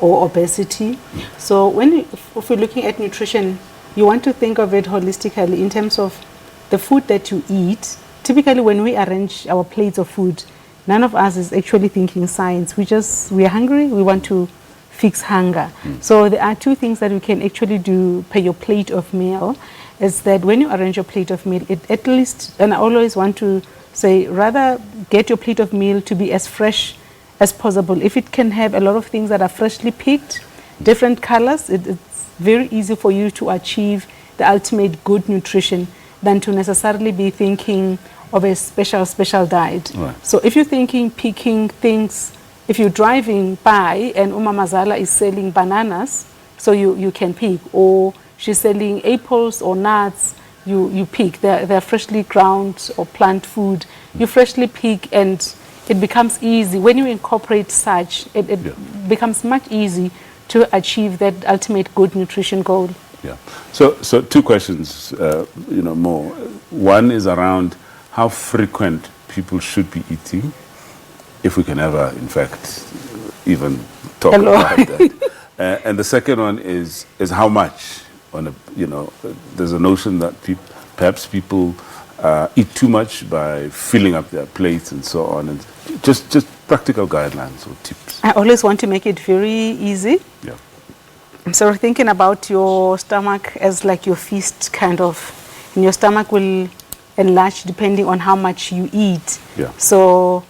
or obesity. So if we're looking at nutrition, you want to think of it holistically in terms of the food that you eat. Typically, when we arrange our plates of food, none of us is actually thinking science. We are hungry, we want to fix hunger. So there are two things that we can actually do per your plate of meal, is that when you arrange your plate of meal, it at least, and I always want to say, rather get your plate of meal to be as fresh as possible. If it can have a lot of things that are freshly picked, different colors, it's very easy for you to achieve the ultimate good nutrition than to necessarily be thinking of a special diet. So if you're thinking picking things, if you're driving by and Mazala is selling bananas, so you can pick, or she's selling apples or nuts, you pick. They're freshly ground or plant food. You freshly pick, and it becomes easy. When you incorporate such, it becomes much easy to achieve that ultimate good nutrition goal. Yeah. So two questions, you know, more. One is around how frequent people should be eating, if we can ever, in fact, even talk about that. And the second one is how much. On a, you know, there's a notion that perhaps people eat too much by filling up their plates and so on, and just practical guidelines or tips. I always want to make it very easy. Yeah. So thinking about your stomach as like your feast kind of, and your stomach will enlarge depending on how much you eat. Yeah. So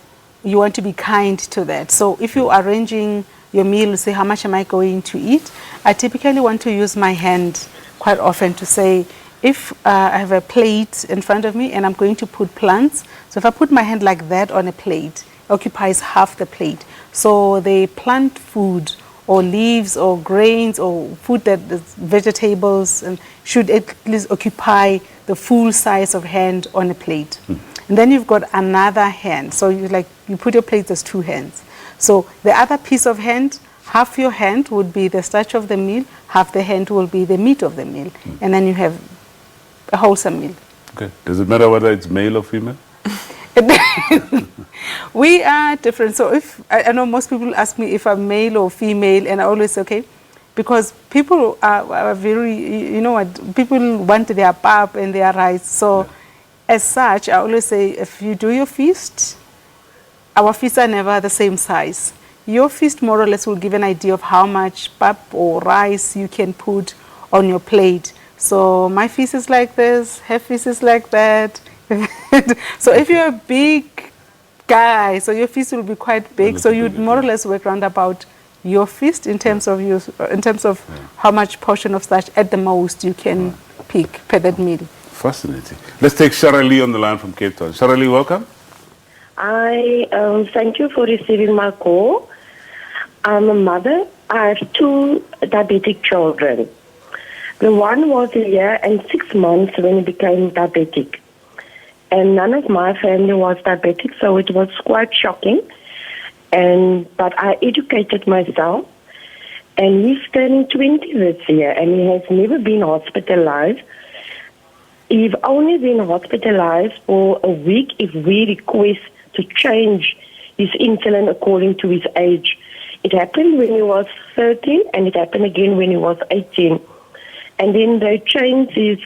you want to be kind to that. So if you're arranging your meal, say how much am I going to eat, I typically want to use my hand quite often to say, if I have a plate in front of me and I'm going to put plants, so if I put my hand like that on a plate, it occupies half the plate. So the plant food or leaves or grains or food that is vegetables and should at least occupy the full size of hand on a plate. And then you've got another hand. So you put your plate as two hands. So the other piece of hand, half your hand would be the starch of the meal, half the hand will be the meat of the meal. And then you have a wholesome meal. Okay. Does it matter whether it's male or female? We are different. So if I know most people ask me if I'm male or female, and I always say, okay, because people are very, you know what, people want their pap and their rice. So as such, I always say, if you do your feast, our feasts are never the same size. Your feast more or less will give an idea of how much pap or rice you can put on your plate. So my feast is like this, her feast is like that. So if you're a big guy, so your feast will be quite big. So you'd more or less work around about your feast in terms of how much portion of starch at the most you can pick per that meal. Fascinating. Let's take Sharalee on the line from Cape Town. Sharalee, welcome. I thank you for receiving my call. I'm a mother. I have two diabetic children. The one was a year and 6 months when he became diabetic. And none of my family was diabetic, so it was quite shocking. But I educated myself. And he's turning 20 this year, and he has never been hospitalized. He's only been hospitalized for a week if we request to change his insulin according to his age. It happened when he was 13, and it happened again when he was 18. And then they changed his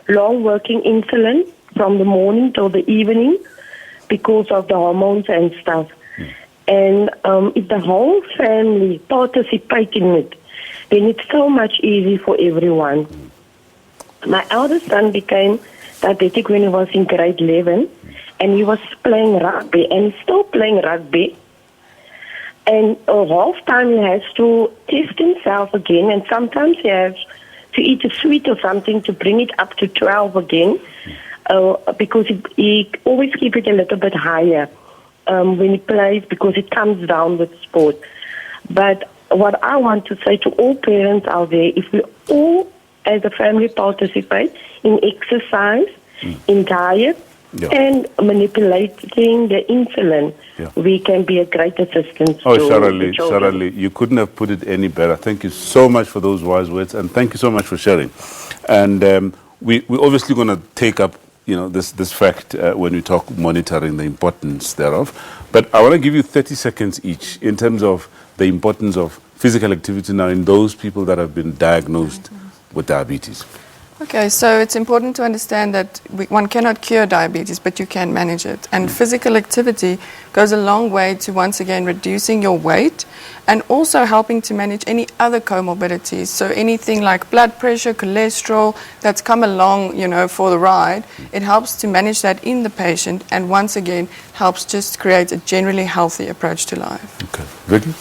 long-working insulin from the morning till the evening because of the hormones and stuff. And if the whole family participate in it, then it's so much easier for everyone. My eldest son became diabetic when he was in grade 11, and he was playing rugby, and he's still playing rugby. And half time he has to test himself again, and sometimes he has to eat a sweet or something to bring it up to 12 again, because he always keep it a little bit higher when he plays, because it comes down with sport. But what I want to say to all parents out there, if we all as a family participate in exercise, in diet, and manipulating the insulin, we can be a great assistance to the children. Shirley, you couldn't have put it any better. Thank you so much for those wise words, and thank you so much for sharing. And we're obviously going to take up this fact when we talk monitoring, the importance thereof. But I want to give you 30 seconds each in terms of the importance of physical activity now in those people that have been diagnosed with diabetes. Okay, so it's important to understand that one cannot cure diabetes, but you can manage it. And physical activity goes a long way to, once again, reducing your weight and also helping to manage any other comorbidities. So anything like blood pressure, cholesterol, that's come along, for the ride, it helps to manage that in the patient and, once again, helps just create a generally healthy approach to life. Okay. Vicky?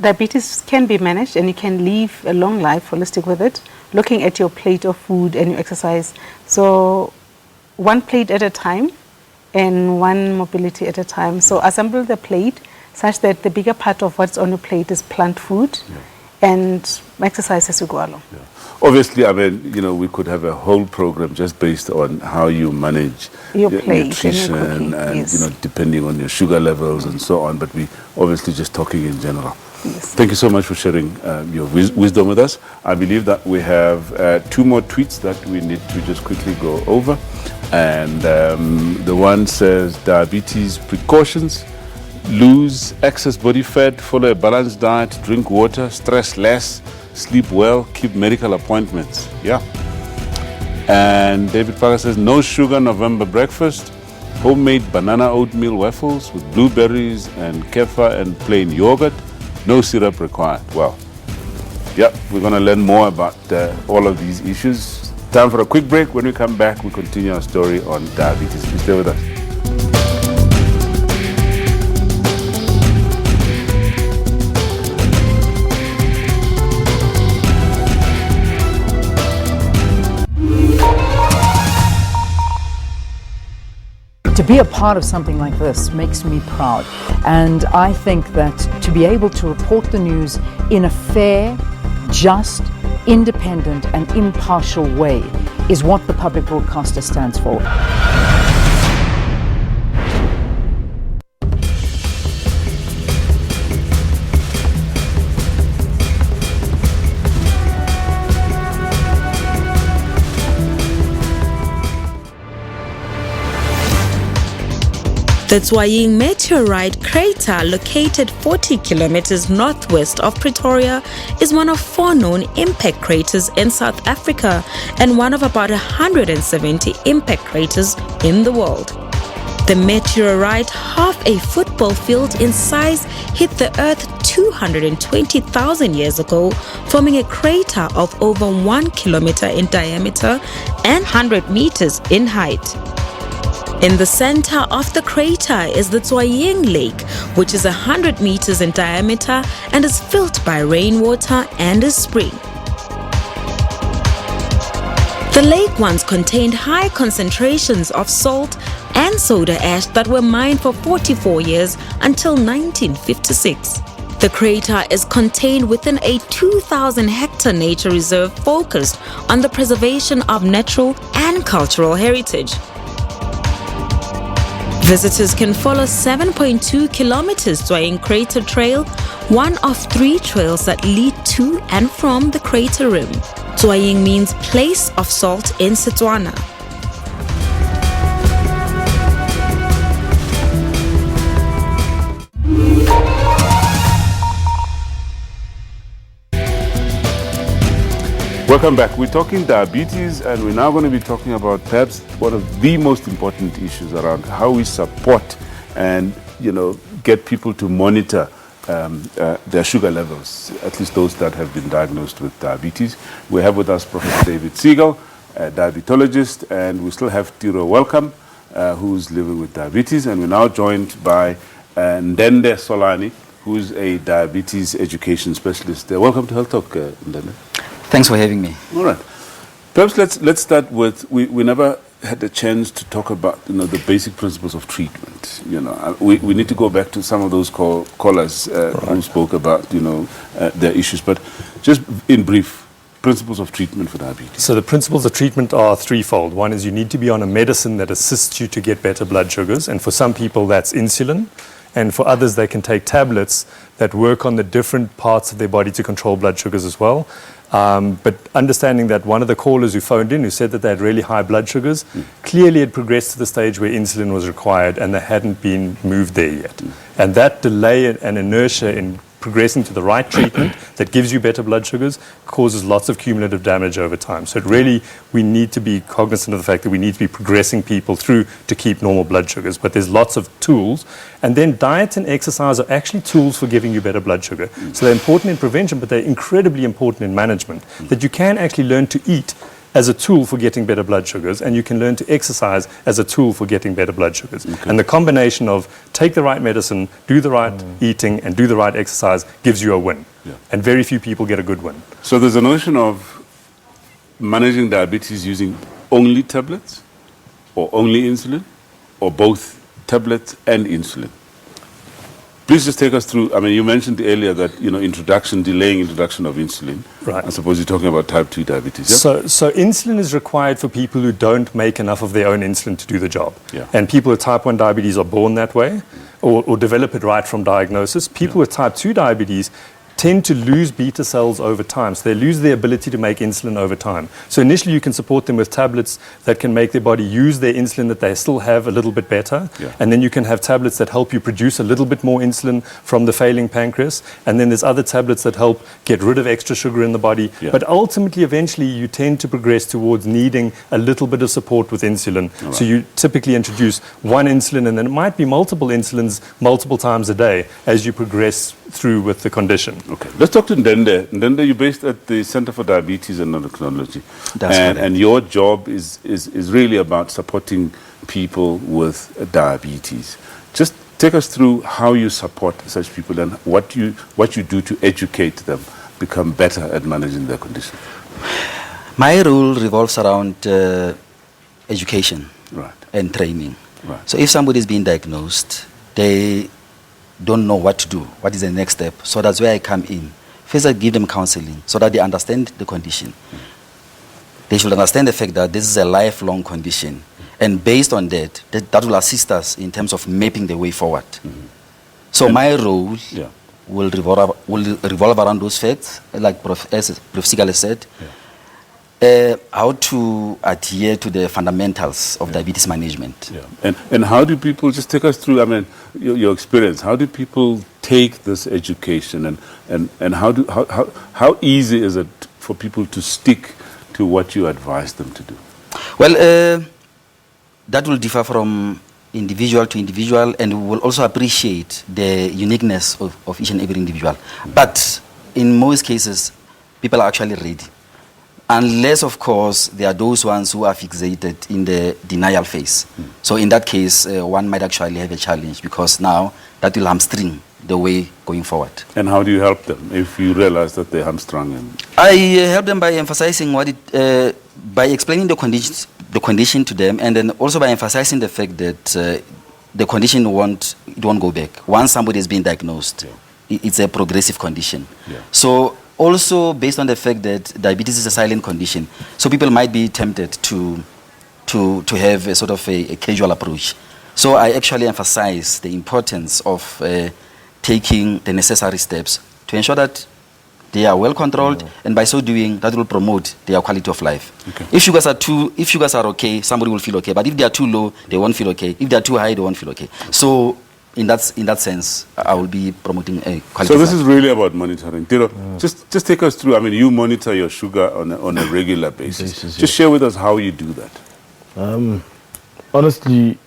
Diabetes can be managed, and you can live a long life holistic with it, looking at your plate of food and your exercise. So one plate at a time and one mobility at a time. So assemble the plate such that the bigger part of what's on your plate is plant food and exercise as you go along. Obviously, I mean, we could have a whole program just based on how you manage your plate nutrition and depending on your sugar levels and so on, but we obviously just talking in general. Yes. Thank you so much for sharing your wisdom with us. I believe that we have 2 more tweets that we need to just quickly go over. And the one says, diabetes precautions: lose excess body fat, follow a balanced diet, drink water, stress less, sleep well, keep medical appointments. Yeah. And David Parker says, no sugar November breakfast, homemade banana oatmeal waffles with blueberries and kefir and plain yogurt. No syrup required. Well, we're going to learn more about all of these issues. Time for a quick break. When we come back, we continue our story on diabetes. Please stay with us. To be a part of something like this makes me proud, and I think that to be able to report the news in a fair, just, independent and impartial way is what the public broadcaster stands for. The Tswaying meteorite crater, located 40 kilometers northwest of Pretoria, is one of 4 known impact craters in South Africa and one of about 170 impact craters in the world. The meteorite, half a football field in size, hit the Earth 220,000 years ago, forming a crater of over 1 kilometer in diameter and 100 meters in height. In the center of the crater is the Tswaying Lake, which is 100 meters in diameter and is filled by rainwater and a spring. The lake once contained high concentrations of salt and soda ash that were mined for 44 years until 1956. The crater is contained within a 2,000-hectare nature reserve focused on the preservation of natural and cultural heritage. Visitors can follow 7.2 kilometers Tswaying Crater Trail, one of 3 trails that lead to and from the crater rim. Tswaying means place of salt in Setswana. Welcome back. We're talking diabetes, and we're now going to be talking about perhaps one of the most important issues around how we support and get people to monitor their sugar levels, at least those that have been diagnosed with diabetes. We have with us Professor David Siegel, a diabetologist, and we still have Tiro Welcome, who's living with diabetes, and we're now joined by Ndende Solani, who's a diabetes education specialist. Welcome to Health Talk, Ndende. Thanks for having me. All right. Perhaps let's start with, we never had a chance to talk about the basic principles of treatment. We need to go back to some of those callers who spoke about their issues, but just in brief, principles of treatment for diabetes. So the principles of treatment are threefold. One is you need to be on a medicine that assists you to get better blood sugars, and for some people that's insulin, and for others they can take tablets that work on the different parts of their body to control blood sugars as well. But understanding that one of the callers who phoned in who said that they had really high blood sugars, clearly it progressed to the stage where insulin was required and they hadn't been moved there yet. And that delay and inertia in progressing to the right treatment that gives you better blood sugars causes lots of cumulative damage over time. So we need to be cognizant of the fact that we need to be progressing people through to keep normal blood sugars. But there's lots of tools. And then diet and exercise are actually tools for giving you better blood sugar. So they're important in prevention, but they're incredibly important in management. That you can actually learn to eat as a tool for getting better blood sugars, and you can learn to exercise as a tool for getting better blood sugars. Okay. And the combination of take the right medicine, do the right eating, and do the right exercise gives you a win. Yeah. And very few people get a good win. So there's a notion of managing diabetes using only tablets, or only insulin, or both tablets and insulin. Please just take us through, you mentioned earlier that, delaying introduction of insulin. Right. I suppose you're talking about type 2 diabetes, yeah? So insulin is required for people who don't make enough of their own insulin to do the job. Yeah. And people with type 1 diabetes are born that way or develop it right from diagnosis. People with type 2 diabetes tend to lose beta cells over time. So they lose their ability to make insulin over time. So initially you can support them with tablets that can make their body use their insulin that they still have a little bit better. Yeah. And then you can have tablets that help you produce a little bit more insulin from the failing pancreas. And then there's other tablets that help get rid of extra sugar in the body. Yeah. But ultimately, eventually, you tend to progress towards needing a little bit of support with insulin. Right. So you typically introduce one insulin, and then it might be multiple insulins multiple times a day as you progress through with the condition. Okay, let's talk to Ndende. Ndende, you're based at the Center for Diabetes and Endocrinology. And your job is really about supporting people with diabetes. Just take us through how you support such people and what you do to educate them, become better at managing their condition. My role revolves around education and training. Right. So if somebody is being diagnosed, they don't know what to do, what is the next step. So that's where I come in. First, I give them counseling so that they understand the condition. They should understand the fact that this is a lifelong condition. And based on that will assist us in terms of mapping the way forward. So my role will revolve around those facts, like as Prof. Siegel said, how to adhere to the fundamentals of diabetes management. Yeah. And how do people, just take us through, your experience, how do people take this education and how easy is it for people to stick to what you advise them to do? Well, that will differ from individual to individual, and we will also appreciate the uniqueness of each and every individual. But in most cases, people are actually ready. Unless, of course, there are those ones who are fixated in the denial phase. So in that case, one might actually have a challenge because now that will hamstring the way going forward. And how do you help them if you realize that they're hamstrung? I help them by emphasizing by explaining the condition to them, and then also by emphasizing the fact that the condition won't go back. Once somebody has been diagnosed, it's a progressive condition. Yeah. So also based on the fact that diabetes is a silent condition, so people might be tempted to have a sort of a casual approach. So I actually emphasize the importance of taking the necessary steps to ensure that they are well controlled, and by so doing, that will promote their quality of life. Okay. If sugars are okay, somebody will feel okay. But if they are too low, they won't feel okay. If they are too high, they won't feel okay. So in that sense, I will be promoting a quality So of this life. is really about monitoring. Tiro, just take us through. You monitor your sugar on a regular basis. Just share with us how you do that. Honestly,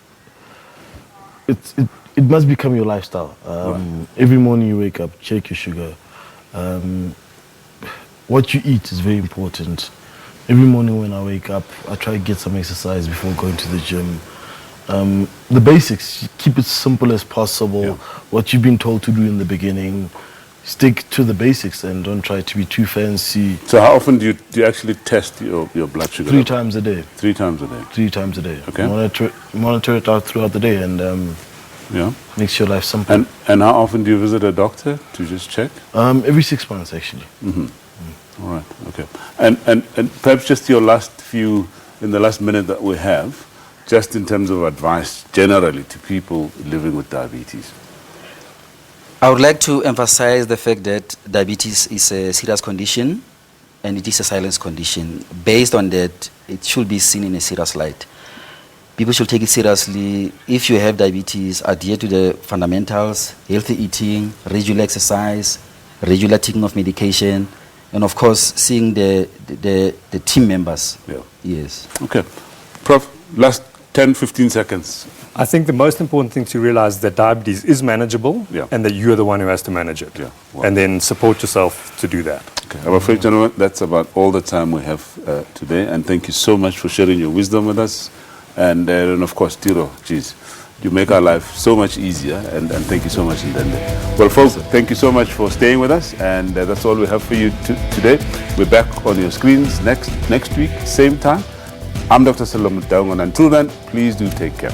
it must become your lifestyle. Every morning you wake up, check your sugar. What you eat is very important. Every morning when I wake up, I try to get some exercise before going to the gym. The basics, keep it simple as possible. What you've been told to do in the beginning, stick to the basics and don't try to be too fancy. So how often do you actually test your blood sugar? 3 times a day. 3 times a day? 3 times a day. Okay. Monitor it out throughout the day and makes your life simple. And how often do you visit a doctor to just check? Every 6 months actually. All right, okay. And perhaps just your last few, in the last minute that we have, just in terms of advice generally to people living with diabetes. I would like to emphasize the fact that diabetes is a serious condition and it is a silent condition. Based on that, it should be seen in a serious light. People should take it seriously. If you have diabetes, adhere to the fundamentals, healthy eating, regular exercise, regular taking of medication, and of course, seeing the team members. Yes. Okay. Prof, last 10, 15 seconds. I think the most important thing to realize is that diabetes is manageable and that you're the one who has to manage it. And then support yourself to do that. Okay. I'm afraid, gentlemen, that's about all the time we have today. And thank you so much for sharing your wisdom with us. And of course, Tiro, geez, you make our life so much easier. And thank you so much, Ndende. Well, folks, thank you so much for staying with us. And that's all we have for you today. We're back on your screens next week, same time. I'm Dr. Solomon Daung, and until then, please do take care.